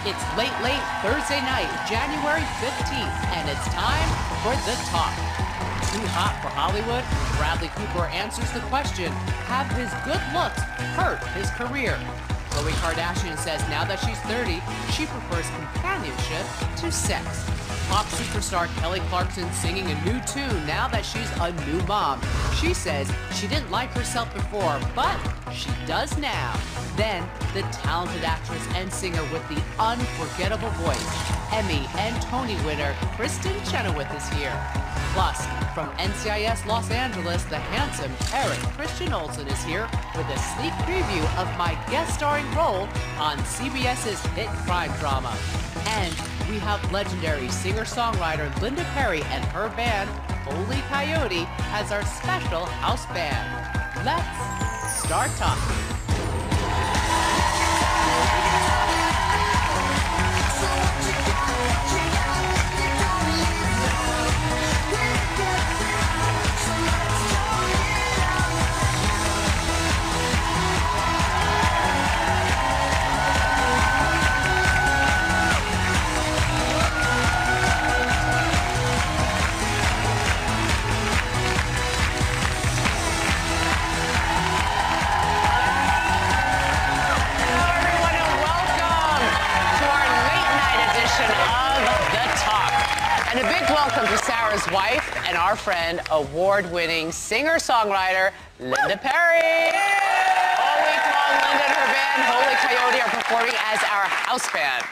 It's late Thursday night, January 15th, and it's time for The Talk. Too hot for Hollywood? Bradley Cooper answers the question, have his good looks hurt his career? Khloe Kardashian says now that she's 30, she prefers companionship to sex. Pop superstar Kelly Clarkson singing a new tune now that she's a new mom. She says she didn't like herself before, but she does now. Then, the talented actress and singer with the unforgettable voice, Emmy and Tony winner Kristen Chenoweth is here. Plus, from NCIS Los Angeles, the handsome Eric Christian Olsen is here with a sneak preview of my guest starring role on CBS's hit crime drama. And we have legendary singer-songwriter Linda Perry and her band, Holy Coyote, as our special house band. Let's start talking. Welcome to Sarah's wife and our friend, award-winning singer-songwriter Linda Perry. All week long, Linda and her band, Holy Coyote, are performing as our house band.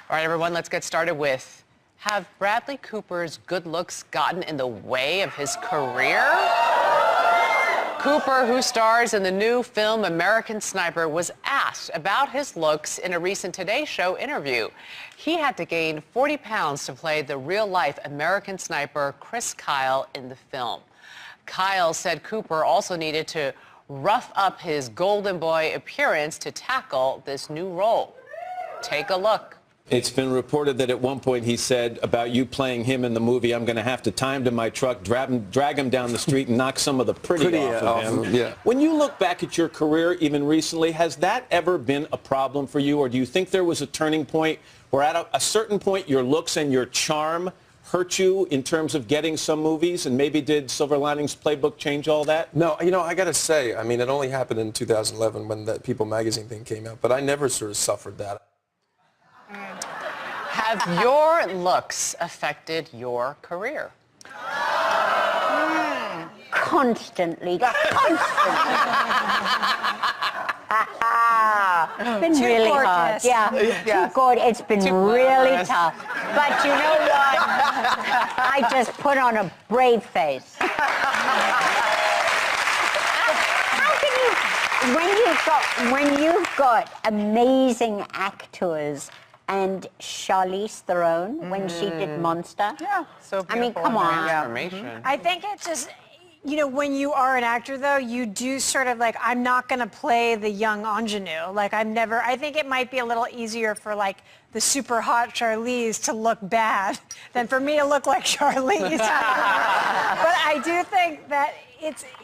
All right, everyone, let's get started with, have Bradley Cooper's good looks gotten in the way of his career? Cooper, who stars in the new film American Sniper, was asked about his looks in a recent Today Show interview. He had to gain 40 pounds to play the real-life American Sniper Chris Kyle in the film. Kyle said Cooper also needed to rough up his golden boy appearance to tackle this new role. Take a look. It's been reported that at one point he said about you playing him in the movie, I'm going to have to tie him to my truck, drag him down the street, and knock some of the pretty off of him. Yeah. When you look back at your career, even recently, has that ever been a problem for you, or do you think there was a turning point where at a certain point your looks and your charm hurt you in terms of getting some movies, and maybe did Silver Linings Playbook change all that? No, you know, I got to say, I mean, it only happened in 2011 when that People magazine thing came out, but I never sort of suffered that. Have your looks affected your career? Constantly. It's been Too really gorgeous. hard. Yeah, too gorgeous. It's been really tough. But you know what? I just put on a brave face. How can you, when you've got amazing actors, and Charlize Theron, when she did Monster. Yeah, so beautiful. I mean, come on. Transformation. I think it's just, you know, when you are an actor, though, you do sort of like, I'm not going to play the young ingenue. Like, I think it might be a little easier for, like, the super hot Charlize to look bad than for me to look like Charlize. But I do think that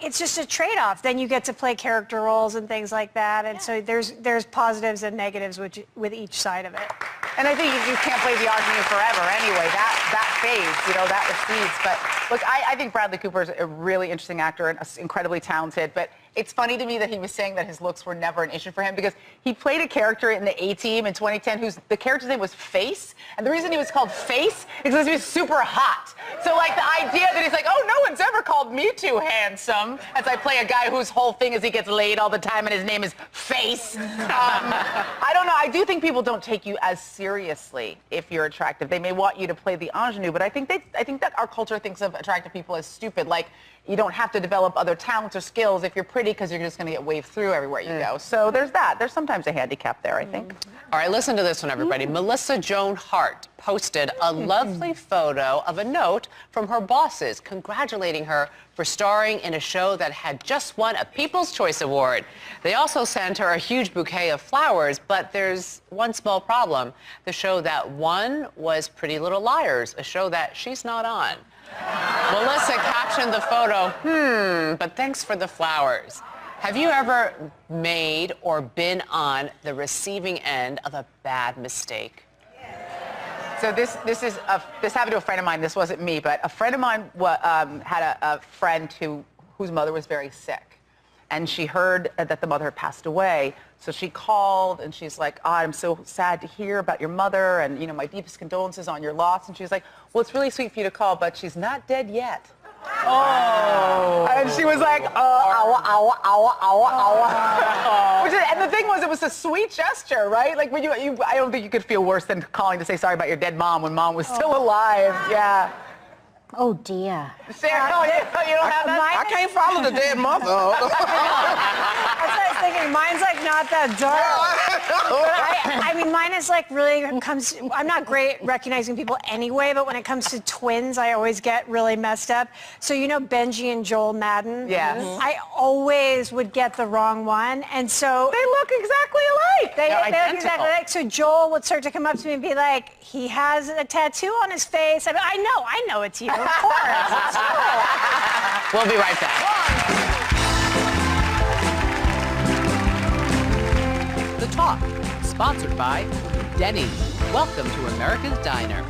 it's just a trade-off. Then you get to play character roles and things like that, and so there's positives and negatives with each side of it. And I think you can't play the ingenue forever anyway. That fades, you know, that recedes. But look, I think Bradley Cooper is a really interesting actor and incredibly talented. But it's funny to me that he was saying that his looks were never an issue for him, because he played a character in the A-Team in 2010 whose the character's name was Face. And the reason he was called Face is because he was super hot. So like the idea that he's like, oh, no one's ever called me too handsome, as I play a guy whose whole thing is he gets laid all the time and his name is Face. I don't know. I do think people don't take you as seriously if you're attractive. They may want you to play the ingenue, but I think that our culture thinks of attractive people as stupid. Like, you don't have to develop other talents or skills if you're pretty, because you're just going to get waved through everywhere you go. So there's that. There's sometimes a handicap there, I think. All right, listen to this one, everybody. Melissa Joan Hart posted a lovely photo of a note from her bosses congratulating her for starring in a show that had just won a People's Choice Award. They also sent her a huge bouquet of flowers, but there's one small problem. The show that won was Pretty Little Liars, a show that she's not on. Melissa captioned the photo, but thanks for the flowers. Have you ever made or been on the receiving end of a bad mistake? So this happened to a friend of mine. This wasn't me, but a friend of mine had a friend whose mother was very sick, and she heard that the mother had passed away. So she called, and she's like, "Oh, I'm so sad to hear about your mother, and my deepest condolences on your loss." And she was like, "Well, it's really sweet for you to call, but she's not dead yet." Oh. And she was like, and the thing was, it was a sweet gesture, right? Like when I don't think you could feel worse than calling to say sorry about your dead mom when mom was still alive. Yeah. Oh dear. Sarah, you don't have that? I can't follow the dead mother. That's what I was thinking. Mine's like not that dark. But I mean, mine is like really I'm not great recognizing people anyway, but when it comes to twins, I always get really messed up. So Benji and Joel Madden? Yeah. I always would get the wrong one, and so they look exactly alike. They look exactly alike. So Joel would start to come up to me and be like, "He has a tattoo on his face." I mean, I know it's you. Of course. It's cool. We'll be right back. The Talk, sponsored by Denny's. Welcome to America's Diner.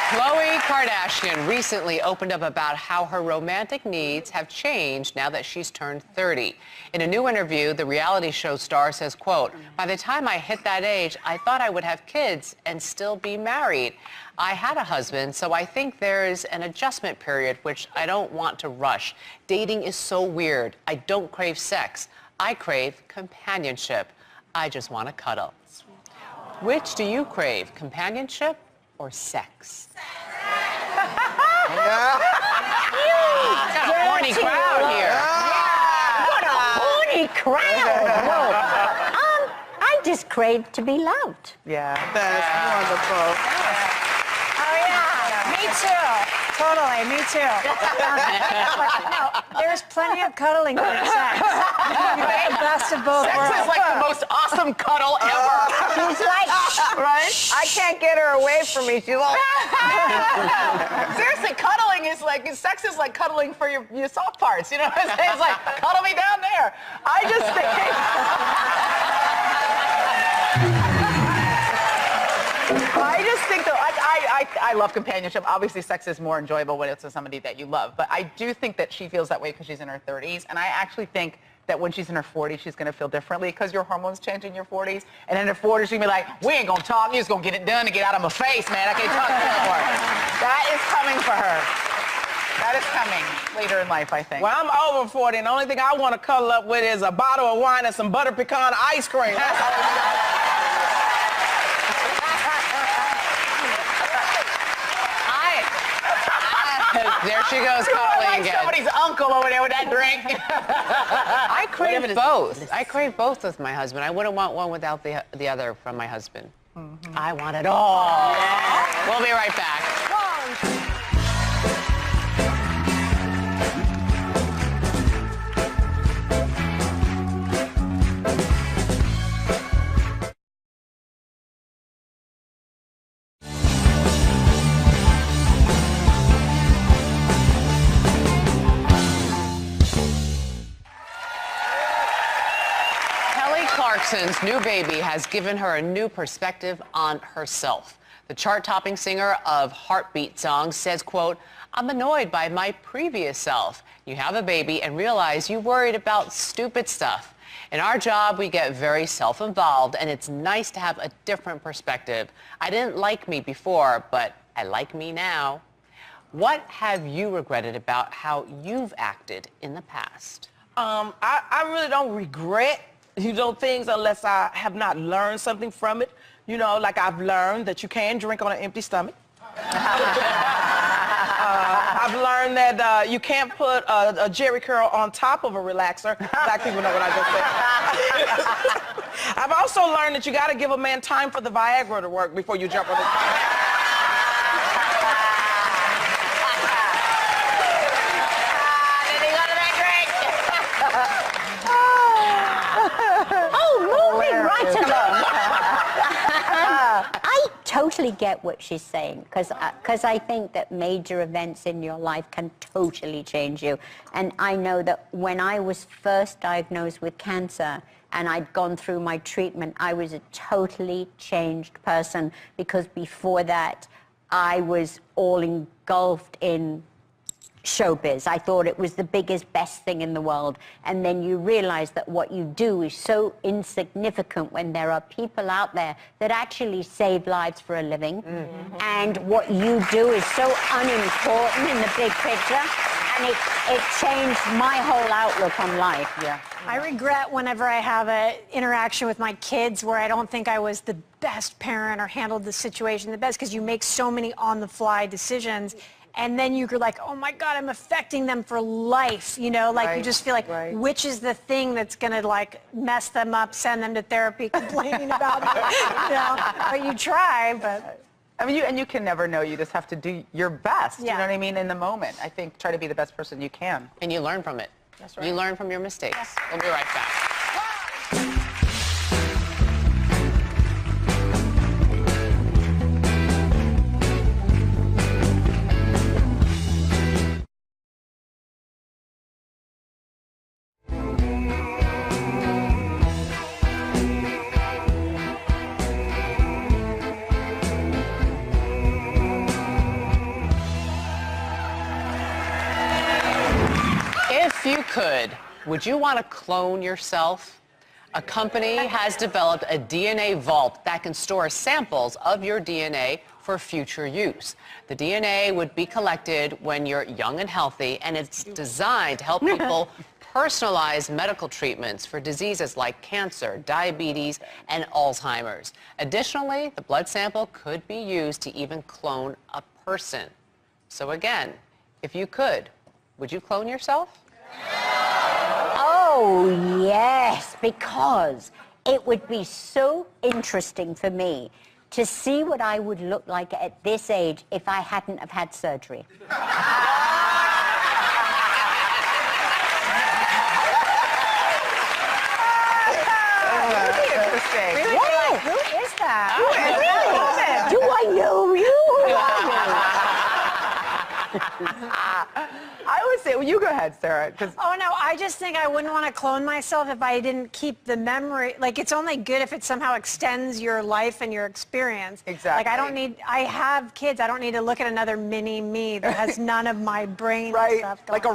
Khloe Kardashian recently opened up about how her romantic needs have changed now that she's turned 30. In a new interview, the reality show star says, quote, "By the time I hit that age, I thought I would have kids and still be married. I had a husband, so I think there's an adjustment period, which I don't want to rush. Dating is so weird. I don't crave sex. I crave companionship. I just want to cuddle." Which do you crave, companionship or sex? Got a horny crowd here. What a horny crowd. I just crave to be loved. Yeah. That's wonderful. Oh yeah, me too. Totally, me too. No, there's plenty of cuddling for sex. You get the best of both worlds. Sex is like the most awesome cuddle ever. She's like, Right? I can't get her away from me. She's all... Seriously, cuddling is like, sex is like cuddling for your soft parts. You know what I'm saying? It's like, cuddle me down there. I just think that I love companionship. Obviously, sex is more enjoyable when it's with somebody that you love. But I do think that she feels that way because she's in her 30s. And I actually think that when she's in her 40s, she's going to feel differently because your hormones change in your 40s. And in her 40s, she's going to be like, "We ain't going to talk. You're just going to get it done and get out of my face, man. I can't talk anymore." That is coming for her. That is coming later in life, I think. Well, I'm over 40, and the only thing I want to cuddle up with is a bottle of wine and some butter pecan ice cream. That's all. There she goes cuddling like again. Somebody's uncle over there with that drink. I crave both. I crave both with my husband. I wouldn't want one without the other from my husband. I want it all. Yeah. We'll be right back. Clarkson's new baby has given her a new perspective on herself. The chart-topping singer of Heartbeat songs says, quote, "I'm annoyed by my previous self. You have a baby and realize you worried about stupid stuff. In our job, we get very self-involved, and it's nice to have a different perspective. I didn't like me before, but I like me now." What have you regretted about how you've acted in the past? I really don't regret things unless I have not learned something from it. Like I've learned that you can drink on an empty stomach. I've learned that you can't put a Jerry curl on top of a relaxer. Black people know what I just said. I've also learned that you got to give a man time for the Viagra to work before you jump on his back. totally get what she's saying, because I think that major events in your life can totally change you. And I know that when I was first diagnosed with cancer and I'd gone through my treatment, I was a totally changed person, because before that, I was all engulfed in showbiz. I thought it was the biggest, best thing in the world. And then you realize that what you do is so insignificant when there are people out there that actually save lives for a living. And what you do is so unimportant in the big picture. And it changed my whole outlook on life. Yeah. I regret whenever I have an interaction with my kids where I don't think I was the best parent or handled the situation the best, because you make so many on-the-fly decisions. And then you're like, oh my God, I'm affecting them for life. You know, like you just feel like, which is the thing that's gonna like mess them up, send them to therapy, complaining about it. You know, but you try, but. I mean, you can never know. You just have to do your best. Yeah. You know what I mean? In the moment, I think try to be the best person you can. And you learn from it. That's right. You learn from your mistakes. Yeah. We'll be right back. If you could, would you want to clone yourself? A company has developed a DNA vault that can store samples of your DNA for future use. The DNA would be collected when you're young and healthy, and it's designed to help people personalize medical treatments for diseases like cancer, diabetes, and Alzheimer's. Additionally, the blood sample could be used to even clone a person. So again, if you could, would you clone yourself? Oh, yes, because it would be so interesting for me to see what I would look like at this age if I hadn't have had surgery. Interesting. Really? Who is that? Do I know you? I would say, well, you go ahead, Sarah. Oh, no, I just think I wouldn't want to clone myself if I didn't keep the memory. Like, it's only good if it somehow extends your life and your experience. Exactly. Like, I have kids. I don't need to look at another mini me that has none of my brain stuff going like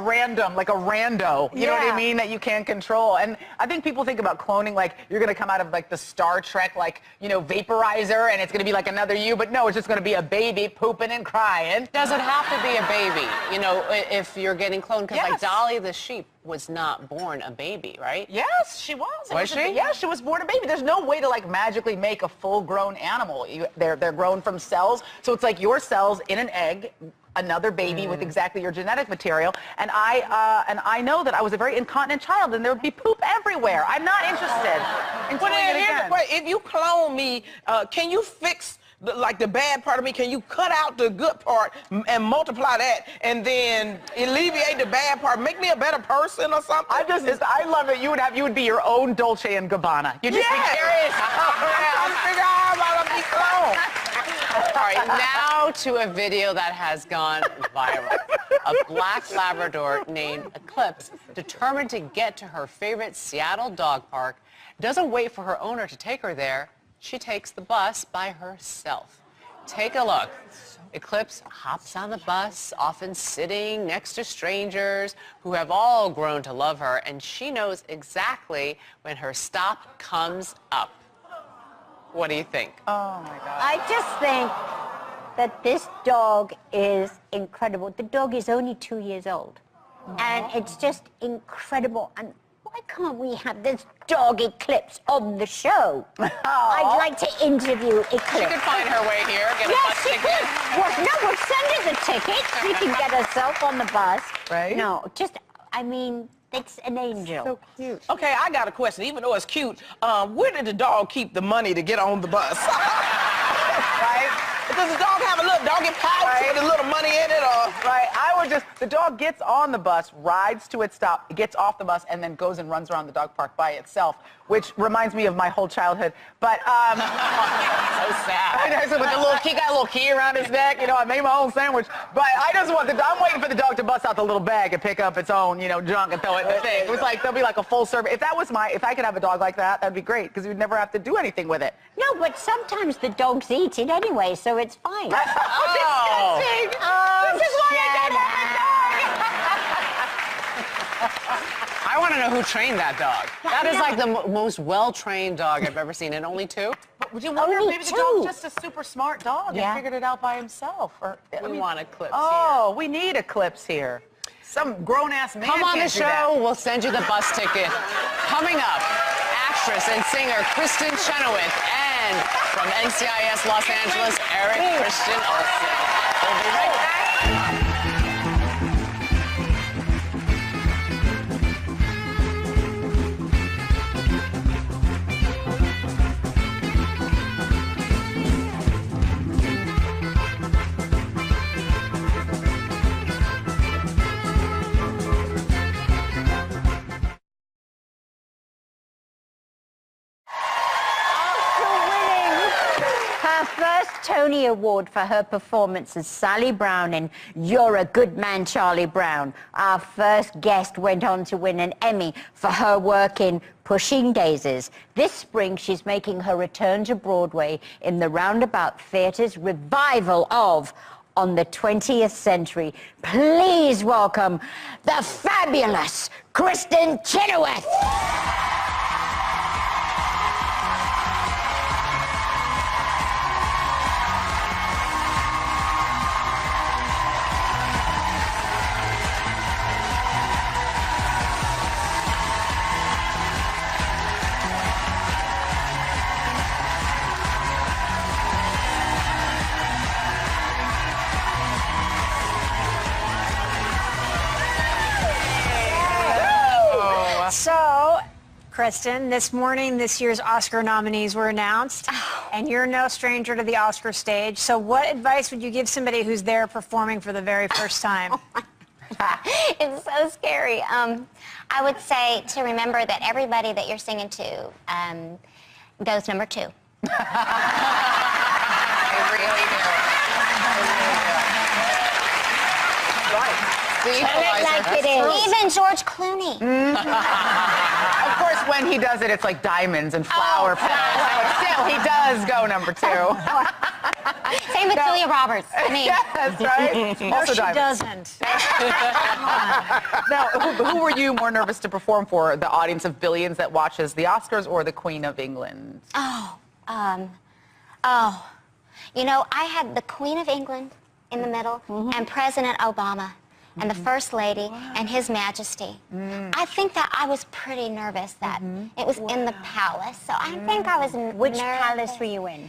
a rando, you know what I mean, that you can't control. And I think people think about cloning like you're going to come out of like the Star Trek, like, you know, vaporizer, and it's going to be like another you, but no, it's just going to be a baby pooping and crying. Does it have to be a baby, you know, if you're getting cloned? Because like Dolly the sheep was not born a baby, right? Yes, she was. Was she? Yeah, she was born a baby. There's no way to like magically make a full-grown animal. They're grown from cells, so it's like your cells in an egg, another baby with exactly your genetic material. And I know that I was a very incontinent child, and there would be poop everywhere. I'm not interested in doing it again. If you clone me, can you fix like the bad part of me? Can you cut out the good part and multiply that, and then alleviate the bad part? Make me a better person or something? I love it. You would be your own Dolce and Gabbana. You'd just be curious. I'm trying to figure out how to be cloned. All right, now to a video that has gone viral. A black Labrador named Eclipse, determined to get to her favorite Seattle dog park, doesn't wait for her owner to take her there. She takes the bus by herself. Take a look. Eclipse hops on the bus, often sitting next to strangers who have all grown to love her, and she knows exactly when her stop comes up. What do you think? Oh, my God. I just think that this dog is incredible. The dog is only 2 years old, and it's just incredible. And why can't we have this dog Eclipse on the show? I'd like to interview Eclipse. She could find her way here, get a Yes, bus she ticket. could. Well, no, we'll send her the ticket. She can get herself on the bus. Right. No, just, I mean, it's an angel. So cute. Okay, I got a question. Even though it's cute, where did the dog keep the money to get on the bus? Right? Does the dog have a little doggy pouch with a little money in it, or? Right, the dog gets on the bus, rides to its stop, gets off the bus, and then goes and runs around the dog park by itself. which reminds me of my whole childhood. But so sad. So with the little key, got a little key around his neck. You know, I made my own sandwich. But I just want I'm waiting for the dog to bust out the little bag and pick up its own, you know, junk and throw it in the thing. It was like there'll be like a full service. If I could have a dog like that, that'd be great because you'd never have to do anything with it. No, but sometimes the dogs eat it anyway, so it's fine. Oh, disgusting! Oh, this is why I don't want a dog. I want to know who trained that dog. That is like the most well-trained dog I've ever seen, and only 2? But would you wonder if maybe the dog's just a super smart dog and figured it out by himself? Or, we want a clip here. We need a clips here. Some grown-ass man Come on the can't do show, that. we'll send you the bus ticket. Coming up, actress and singer Kristen Chenoweth, and from NCIS Los Angeles, Eric Christian Olsen. We'll be right back. Tony Award for her performance as Sally Brown in You're a Good Man, Charlie Brown. Our first guest went on to win an Emmy for her work in Pushing Daisies. This spring, she's making her return to Broadway in the Roundabout Theatre's revival of On the 20th Century. Please welcome the fabulous Kristen Chenoweth. So, Kristen, this morning, this year's Oscar nominees were announced, and you're no stranger to the Oscar stage. So what advice would you give somebody who's there performing for the very first time? It's so scary. I would say to remember that everybody that you're singing to goes number 2. I really do. Right. Like it is. Even George Clooney. Of course, when he does it, it's like diamonds and flower petals. But still, he does go number 2. Same with Julia Roberts. I mean, yes, right? No, Also she diamonds. doesn't. Now, who were you more nervous to perform for? The audience of billions that watches the Oscars or the Queen of England? You know, I had the Queen of England in the middle and President Obama. And the First Lady and His Majesty. I think that I was pretty nervous that it was in the palace, so I think I was nervous. Which palace were you in?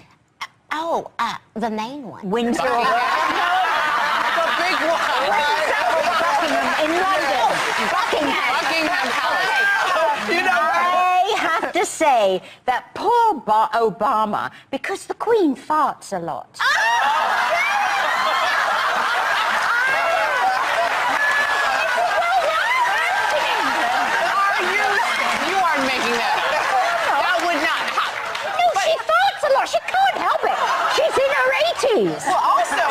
The main one. Windsor. The big one. In London. Buckingham Palace. You know, I have to say that poor Obama, because the Queen farts a lot. Making that up. That would not happen. No, she farts a lot. She can't help it. She's in her 80s. Well, also,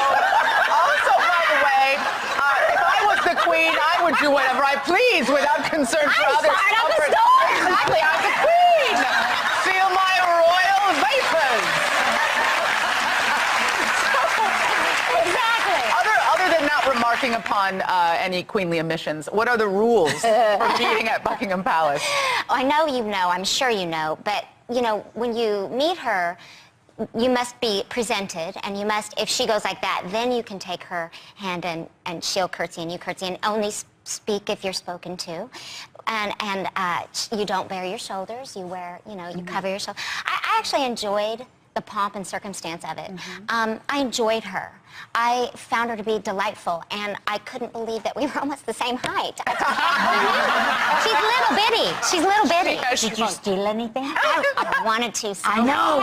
by the way, if I was the Queen, I would do whatever I please without concern for others. Exactly, I'm the Queen. Feel my royal vapors. Exactly. Other than not remarking upon any queenly omissions, what are the rules for meeting at Buckingham Palace? I know you know, I'm sure you know, but, you know, when you meet her, you must be presented, and you must, if she goes like that, then you can take her hand and she'll curtsy and you curtsy, and only speak if you're spoken to. And you don't bare your shoulders, you wear, you know, you cover your shoulders. I actually enjoyed the pomp and circumstance of it. I enjoyed her. I found her to be delightful, and I couldn't believe that we were almost the same height. She's little bitty. She's little bitty. Did you steal anything? I wanted to. So I know.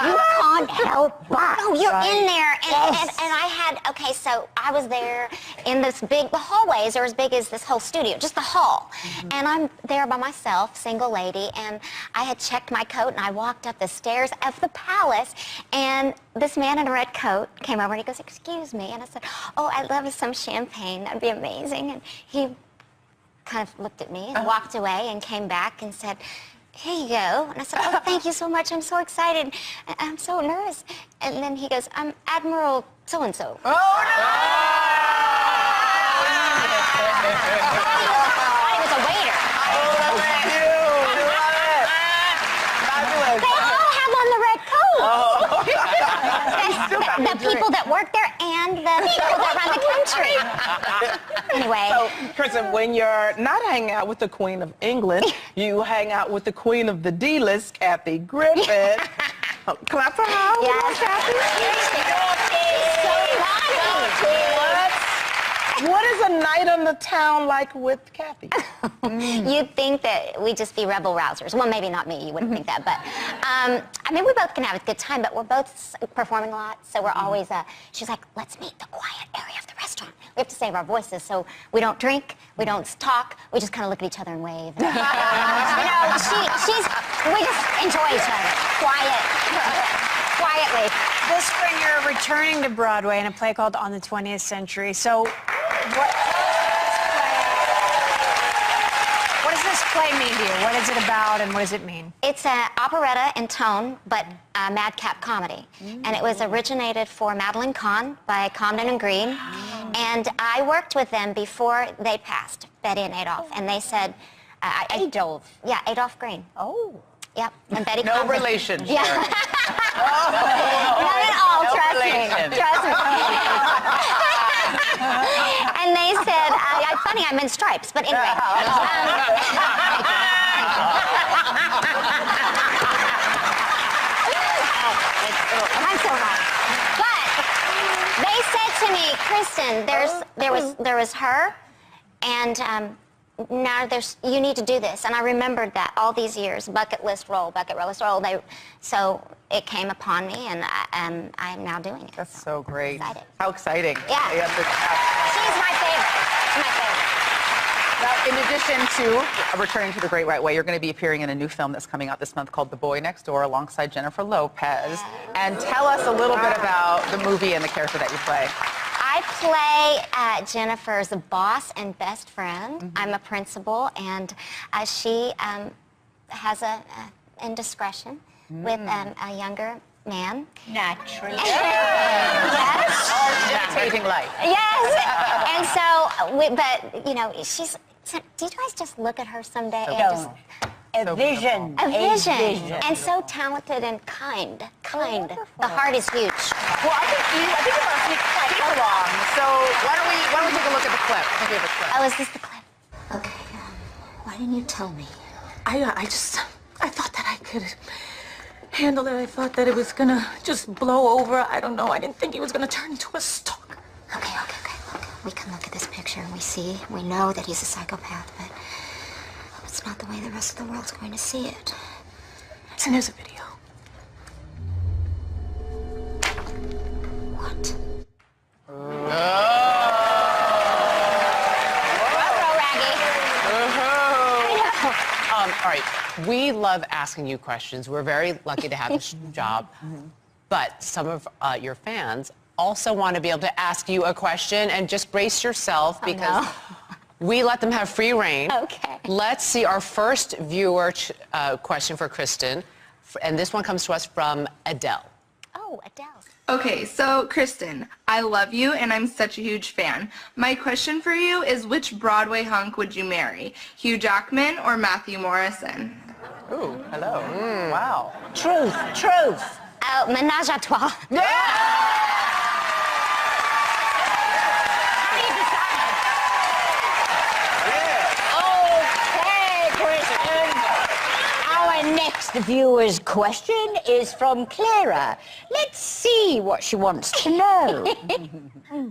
You can't help but. Oh, you're in there, and I had, okay, so I was there in this the hallways are as big as this whole studio, just the hall. And I'm there by myself, single lady, and I had checked my coat, and I walked up the stairs of the palace, and this man in a red coat came over, and he goes, excuse me, and I said, oh, I'd love some champagne, that'd be amazing. And he kind of looked at me and walked away and came back and said, here you go. And I said, oh, thank you so much. I'm so excited. I'm so nervous. And then he goes, I'm Admiral so-and-so. Oh, no! I was a waiter. They all have on the red coat. The people that work there and the people that run the country. Anyway. So, Kristen, when you're not hanging out with the Queen of England, you hang out with the Queen of the D-list, Kathy Griffin. Clap for her. Yes, Kathy. So What is a night on the town like with Kathy? You'd think that we'd just be rebel rousers. Well, maybe not me. You wouldn't think that. But, I mean, we both can have a good time, but we're both performing a lot, so we're always, she's like, let's meet the quiet area of the restaurant. We have to save our voices, so we don't drink, we don't talk, we just kind of look at each other and wave. And, we just enjoy each other. Quietly. This spring, you're returning to Broadway in a play called On the 20th Century. So, what does this play mean to you? What is it about, and what does it mean? It's an operetta in tone, but a madcap comedy. And it was originated for Madeline Kahn by Comden and Green. And I worked with them before they passed, Betty and Adolph. And they said... Adolph? Yeah, Adolph Green. Oh. Yep, and Betty No relation. Yeah. Not at all, trust me. Trust me. And they said, funny, I'm in stripes, but anyway. I'm so hot. But they said to me, Kristen, there was her, and now you need to do this. And I remembered that all these years, bucket list roll. So it came upon me, and I am now doing it. That's so great. Excited. How exciting. Yeah. She's my favorite. She's my favorite. Now, in addition to returning to the Great White Way, you're going to be appearing in a new film that's coming out this month called The Boy Next Door alongside Jennifer Lopez. And tell us a little bit about the movie and the character that you play. I play Jennifer's boss and best friend. I'm a principal, and she has an indiscretion with a younger man. Naturally. Yes. Imitating life. Yes. And so, but, you know, she's... So, do you guys just look at her someday and just... A vision. A vision. And so talented and kind. The heart is huge. Well, I think you must keep along. So why don't we take a look at the clip? Oh, is this the clip? Okay. Why didn't you tell me? I thought that I could handle it. I thought that it was gonna just blow over. I don't know. I didn't think it was gonna turn into a stalker. Okay. Look, we can look at this picture and we know that he's a psychopath, but it's not the way the rest of the world's going to see it. And there's a video. What? All right, we love asking you questions. We're very lucky to have this job. But some of your fans also want to be able to ask you a question, and just brace yourself because we let them have free reign. Okay. Let's see our first viewer question for Kristen. And this one comes to us from Adele. Oh, Adele. Okay, so Kristen, I love you and I'm such a huge fan. My question for you is, which Broadway hunk would you marry? Hugh Jackman or Matthew Morrison? Ooh, hello. Wow. Truth. Oh, Ménage à Trois. Yeah! Okay, Kristen. Our Our next viewer's question is from Clara. Let's see what she wants to know.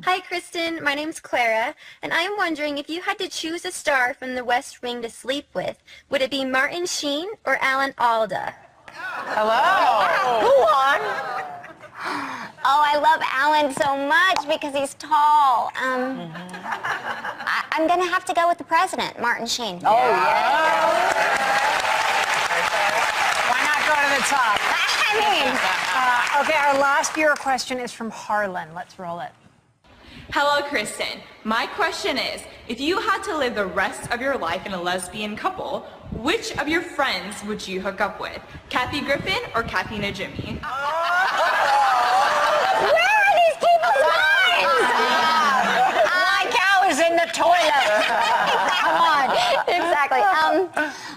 Hi, Kristen. My name's Clara, and I am wondering if you had to choose a star from the West Wing to sleep with, would it be Martin Sheen or Alan Alda? Hello. Go on. Oh, I love Alan so much because he's tall. I'm going to have to go with the president, Martin Sheen. Oh, yeah. Why not go to the top? I mean... Okay, our last viewer question is from Harlan. Let's roll it. Hello, Kristen. My question is, if you had to live the rest of your life in a lesbian couple, which of your friends would you hook up with? Kathy Griffin or Kathy Najimy? Where are these people's minds? My cow is in the toilet. Come on. Exactly.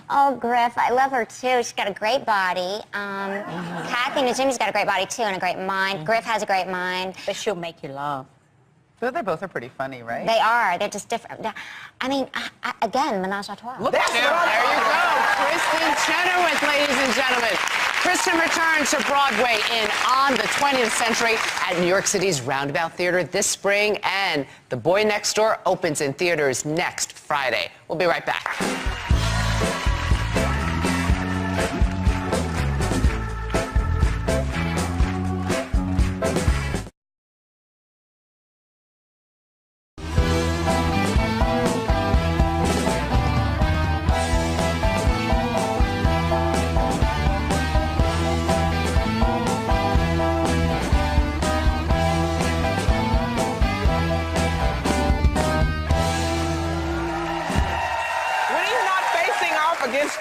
Oh, Griff, I love her too. She's got a great body. Kathy Najimy's got a great body too and a great mind. Griff has a great mind. But she'll make you laugh. They both are pretty funny, right? They are. They're just different. I mean, again, menage a trois. There you go. Kristen Chenoweth, ladies and gentlemen. Kristen returns to Broadway in On the 20th Century at New York City's Roundabout Theater this spring, and The Boy Next Door opens in theaters next Friday. We'll be right back.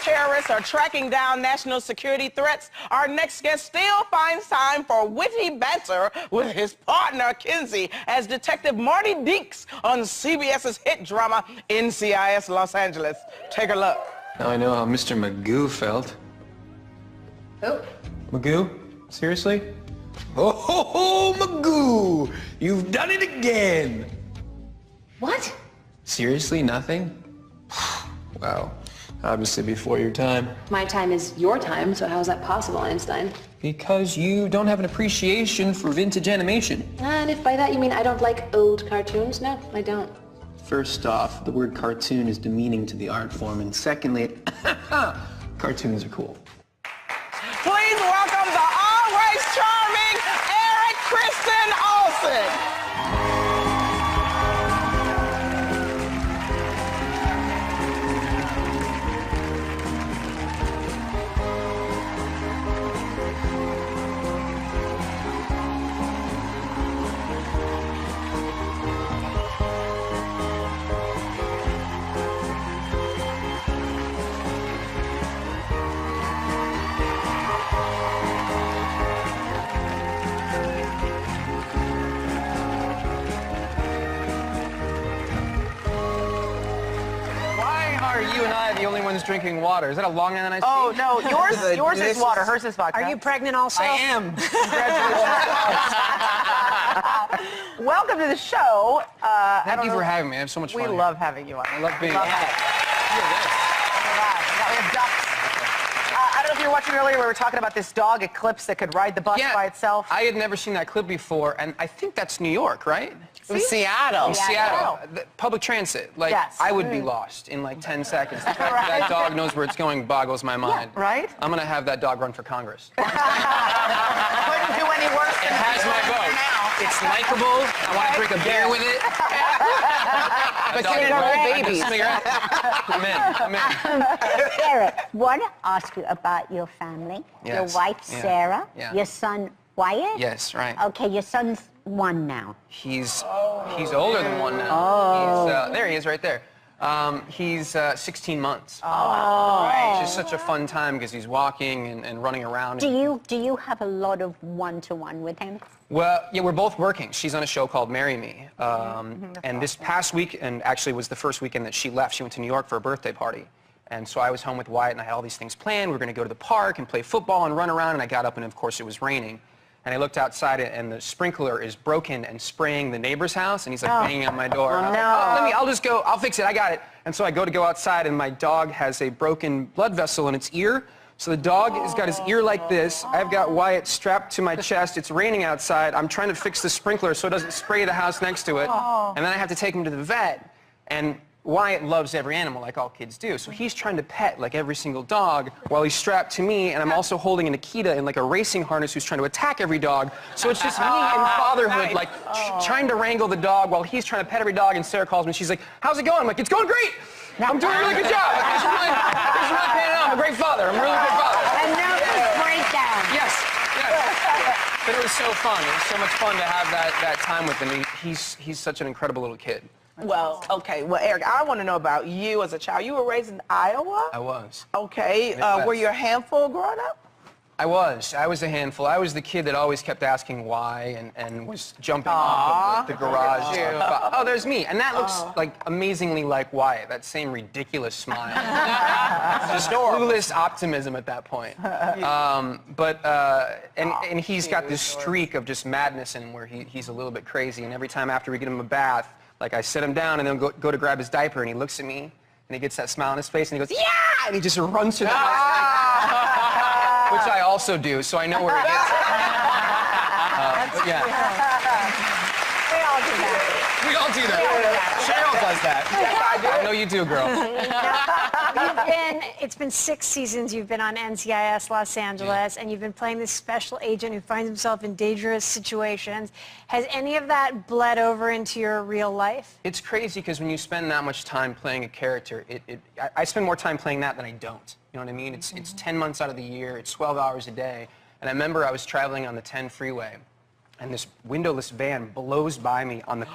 Terrorists are tracking down national security threats. Our next guest still finds time for witty banter with his partner, Kinsey, as Detective Marty Deeks on CBS's hit drama NCIS Los Angeles. Take a look. Now I know how Mr. Magoo felt. Who? Magoo? Seriously? Oh, Magoo! You've done it again! What? Seriously, nothing? Wow. Obviously before your time. My time is your time, so how is that possible, Einstein? Because you don't have an appreciation for vintage animation. And if by that you mean I don't like old cartoons, no, I don't. First off, the word cartoon is demeaning to the art form, and secondly, cartoons are cool. Please welcome the always charming Eric Kristen Olsen. You and I are the only ones drinking water. Is that a Long Island iced tea? Oh, no. Yours is water. Hers is vodka. Are you pregnant also? I am. Congratulations. Welcome to the show. Thank you for having me. I have so much fun. We love having you on. I love being here. on. We have ducks. I don't know if you were watching earlier, we were talking about this dog Eclipse that could ride the bus by itself. I had never seen that clip before, and I think that's New York, right? From Seattle. Seattle. Public transit. Like, yes. I would be lost in like 10 seconds. The fact that that dog knows where it's going boggles my mind. Yeah, right? I'm going to have that dog run for Congress. Couldn't do any worse than it has my vote. It's likable. I want to drink a beer with it. But can it hold babies? I'm in. Eric, want to ask you about your family. Yes. Your wife, Sarah. Yeah. Your son, Wyatt. Yes, right. Okay, your son's 1 now. He's older than 1 now. Oh. There he is right there. He's 16 months. Oh. Right. It's just such a fun time because he's walking and running around. Do you have a lot of one-to-one with him? Well, yeah, we're both working. She's on a show called Marry Me. And this past week, and actually was the first weekend that she left. She went to New York for a birthday party. And so I was home with Wyatt, and I had all these things planned. We were going to go to the park and play football and run around, and I got up, and of course it was raining. And I looked outside, and the sprinkler is broken and spraying the neighbor's house, and he's like banging on my door. And I'm like, I'll just go, I'll fix it, I got it. And so I go outside, and my dog has a broken blood vessel in its ear. So the dog has got his ear like this. I've got Wyatt strapped to my chest. It's raining outside. I'm trying to fix the sprinkler so it doesn't spray the house next to it. And then I have to take him to the vet. And Wyatt loves every animal, like all kids do. So he's trying to pet like every single dog while he's strapped to me, and I'm also holding an Akita in like a racing harness who's trying to attack every dog. So it's just me and fatherhood, like trying to wrangle the dog while he's trying to pet every dog. And Sarah calls me, she's like, "How's it going?" I'm like, "It's going great. I'm doing a really good job. Like, this is really paying off. I'm a great father. I'm a really good father." And nervous breakdown. Yes. But it was so fun. It was so much fun to have that time with him. He's such an incredible little kid. Well, okay. Well, Eric, I want to know about you as a child. You were raised in Iowa? I was. Okay. Were you a handful growing up? I was a handful. I was the kid that always kept asking why and was jumping off of the garage. Oh, there's me. And that looks like amazingly like Wyatt, that same ridiculous smile. Just clueless optimism at that point. And he's got this streak of just madness in him where he's a little bit crazy. And every time after we get him a bath, like I sit him down and then go to grab his diaper and he looks at me and he gets that smile on his face and he goes, "Yeah!" And he just runs to the house. Which I also do, so I know where he gets it. But yeah. We all do that. We all do that. Cheryl does that. Yes, I do. I know you do, girl. It's been 6 seasons you've been on NCIS Los Angeles, and you've been playing this special agent who finds himself in dangerous situations. Has any of that bled over into your real life? It's crazy because when you spend that much time playing a character, I spend more time playing that than I don't. You know what I mean? It's 10 months out of the year, it's 12 hours a day. And I remember I was traveling on the 10 freeway, and this windowless van blows by me on the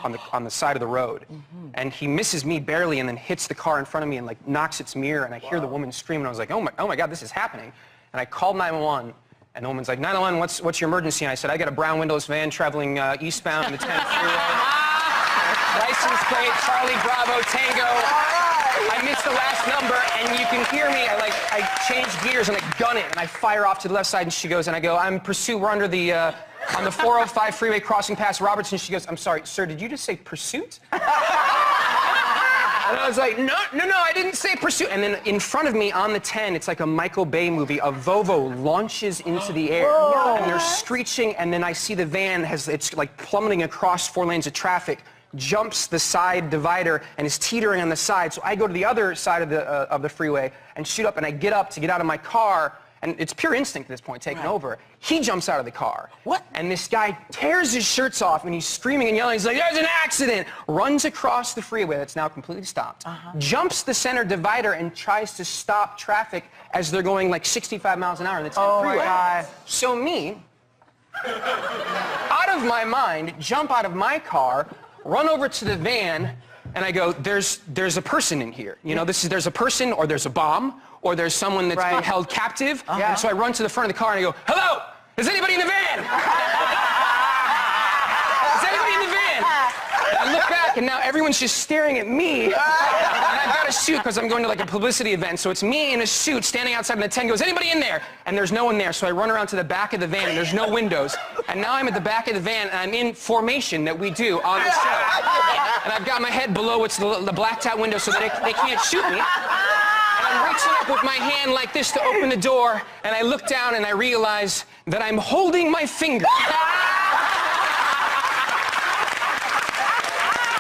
side of the road. And he misses me barely and then hits the car in front of me and like knocks its mirror, and I hear the woman scream, and I was like, oh my God, this is happening. And I called 911, and the woman's like, 911, what's your emergency? And I said, I got a brown windowless van traveling eastbound on the 10 freeway. License plate, Charlie Bravo Tango. I missed the last number, and you can hear me. I change gears and I gun it, and I fire off to the left side, and she goes, and I go, I'm in pursuit. We're under the on the 405 freeway crossing past Robertson. She goes, I'm sorry, sir, did you just say pursuit? And I was like, no, I didn't say pursuit. And then in front of me on the 10, it's like a Michael Bay movie. A Volvo launches into the air, and they're screeching, and then I see the van it's like plummeting across 4 lanes of traffic, jumps the side divider and is teetering on the side. So I go to the other side of the freeway and shoot up, and I get up to get out of my car, and it's pure instinct at this point taking over. He jumps out of the car. What? And this guy tears his shirts off, and he's screaming and yelling. He's like, "There's an accident!" Runs across the freeway that's now completely stopped, jumps the center divider and tries to stop traffic as they're going like 65 miles an hour in the 10 freeway. My God. So me, out of my mind, jump out of my car, run over to the van, and I go, there's a person in here. You know, there's a person, or there's a bomb, or there's someone that's been held captive. And so I run to the front of the car and I go, "Hello, is anybody in the van? Is anybody in the van?" And I look back, and now everyone's just staring at me. And I've got a suit because I'm going to like a publicity event. So it's me in a suit standing outside, and the 10 goes, "Anybody in there?" And there's no one there. So I run around to the back of the van, and there's no windows. And now I'm at the back of the van, and I'm in formation that we do on the show. And I've got my head below the blacked out window so that they can't shoot me. And I'm reaching up with my hand like this to open the door, and I look down and I realize that I'm holding my finger.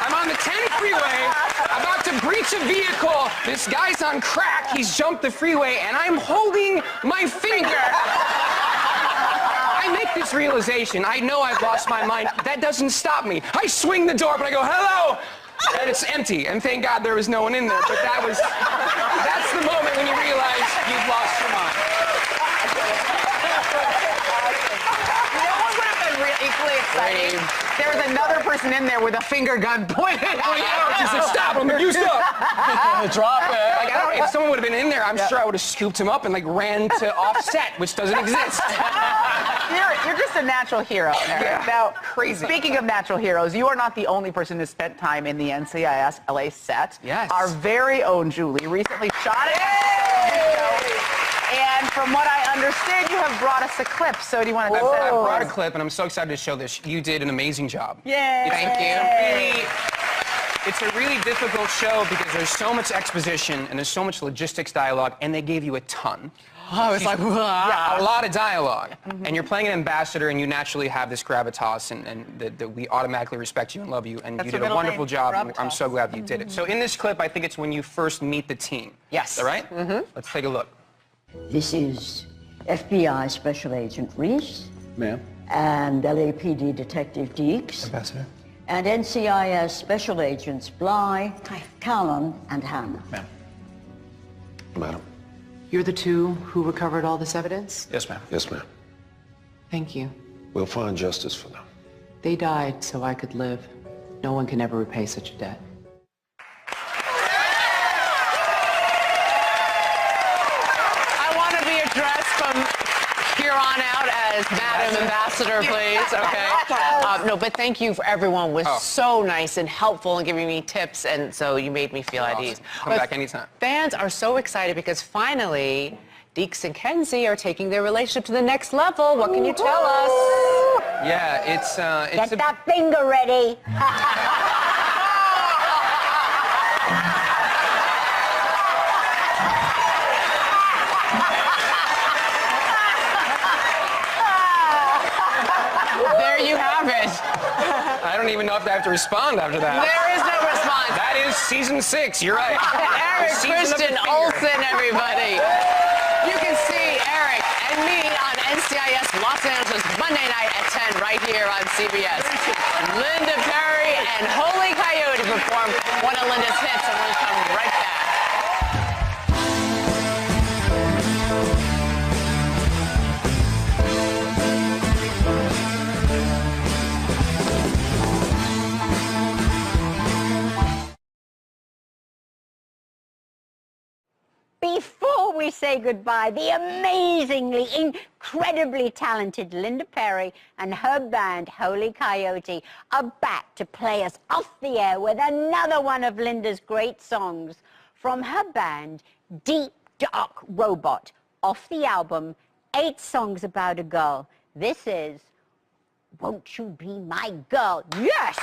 I'm on the 10 freeway, about to breach a vehicle. This guy's on crack. He's jumped the freeway, and I'm holding my finger. I make this realization. I know I've lost my mind. That doesn't stop me. I swing the door, but I go, "Hello!" And it's empty, and thank God there was no one in there. But that's the moment when you realize you've lost your mind. You know what would have been equally exciting? There was another person in there with a finger gun pointed at him. Just like, "Stop, I'm you stop." Drop it. Like, if someone would have been in there, I'm sure I would have scooped him up and like ran to Offset, which doesn't exist. You're just a natural hero, Eric. Now, crazy. Speaking of natural heroes, you are not the only person who spent time in the NCIS LA set. Yes. Our very own Julie recently shot it. And from what I understand, you have brought us a clip. So do you want to? I brought a clip, and I'm so excited to show this. You did an amazing job. Yay! Thank you. It's a really difficult show because there's so much exposition and there's so much logistics dialogue, and they gave you a ton. I was like, yeah, a lot of dialogue. And you're playing an ambassador, and you naturally have this gravitas, and that we automatically respect you and love you, and you did a wonderful job, and I'm so glad that you did it. So in this clip, I think it's when you first meet the team. Yes. Is that right? Let's take a look. This is FBI Special Agent Reese. Ma'am. And LAPD Detective Deeks. Ambassador. And NCIS Special Agents Bly, Callan, and Hannah. Ma'am. Madam. You're the two who recovered all this evidence? Yes, ma'am. Yes, ma'am. Thank you. We'll find justice for them. They died so I could live. No one can ever repay such a debt. I want to be addressed from here on out as Madam Ambassador, please. Okay. No, but thank you for everyone was so nice and helpful and giving me tips, and so you made me feel at ease. Come back anytime. Fans are so excited because finally, Deeks and Kenzie are taking their relationship to the next level. What can you tell us? Yeah, it's Get that finger ready. There you have it. I don't even know if I have to respond after that. There is no response. That is season 6. You're right. Eric Kristen Olsen, everybody. You can see Eric and me on NCIS Los Angeles Monday night at 10 right here on CBS. Linda Perry and Holy Coyote perform one of Linda's hits, and we'll come right back. Before we say goodbye, the amazingly, incredibly talented Linda Perry and her band, Holy Coyote, are back to play us off the air with another one of Linda's great songs from her band, Deep Dark Robot, off the album, 8 Songs About a Girl. This is Won't You Be My Girl? Yes!